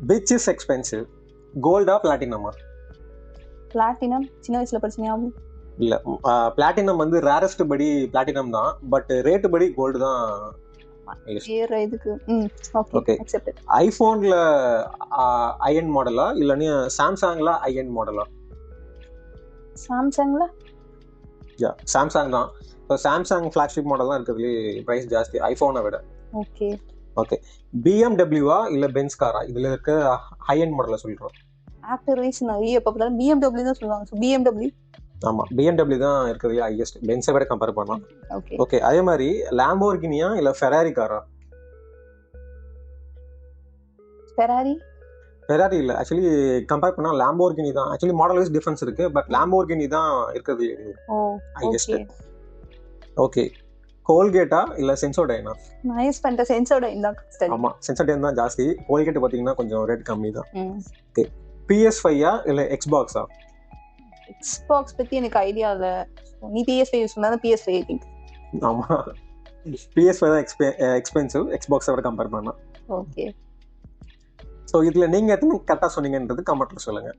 Which is expensive, கோல்டா பிளாட்டினமா? Platinum சின்ன வயசுல படிச்ச ஞாபகம். இல்ல, பிளாட்டினம் வந்து ரேரஸ்ட் படி பிளாட்டினம் தான், பட் ரேட் படி கோல்டு தான். வேற இதுக்கு ஓகே அக்செப்டட். ஐபோன்ல ஐஎன் மாடலா இல்லனா சாம்சங்ல ஐஎன் மாடலா? சாம்சங்ல சாம்சங் தான். இப்போ சாம்சங் ஃபிளாக்ஷிப் மாடல் தான் இருக்கிறதுலே பிரைஸ் ஜாஸ்தி ஐபோனை விட. ஓகே ஓகே, பிஎம்டபிள்யூவா இல்ல பென்ஸ் காரா? இதுல இருக்க ஹை எண்ட் மாடலை சொல்றோம். ஆக்டர் வைஸ் நிறைய எப்ப பார்த்தாலும் BMW தான் சொல்லுவாங்க. So BMW. ஆமா, பிஎம்டபிள்யூ தான் இருக்கிறதுலே ஹையஸ்ட், பென்ஸை விட கம்பேர் பண்ணலாம். ஓகே ஓகே, அதே மாதிரி லாம்போர்கினியா இல்ல ஃபெராரி காரா? ஃபெராரி. ஃபெராரி இல்ல, ஆக்சுவலி கம்பேர் பண்ணா லாம்போர்கினி தான். ஆக்சுவலி மாடல் வைஸ் டிஃபரன்ஸ் இருக்கு, பட் லாம்போர்கினி தான் இருக்கிறது ஹையஸ்ட். ஓகே, கோல்கேட்டா இல்ல சென்சோடைனா? நான் யூஸ் பண்ற சென்சோடைன் தான். ஆமா, சென்சோடைன் தான் ஜாஸ்தி. கோல்கேட் பாத்தீங்கன்னா கொஞ்சம் ரேட் கம்மி தான். ஓகே, PS5 இல்ல எக்ஸ்பாக்ஸா? எக்ஸ்பாக்ஸ் பத்தி எனக்கு ஐடியா இல்ல. நீ PS5 யூஸ் பண்ணா PS5 ஐ திங்க். ஆமா, PS5 தான் எக்ஸ்பென்சிவ் எக்ஸ்பாக்ஸை விட கம்பேர் பண்ணா. ஓகே, ஸோ இதுல நீங்க எத்தனை கரெக்டா சொன்னீங்கன்றது கமெண்ட்ல சொல்லுங்க.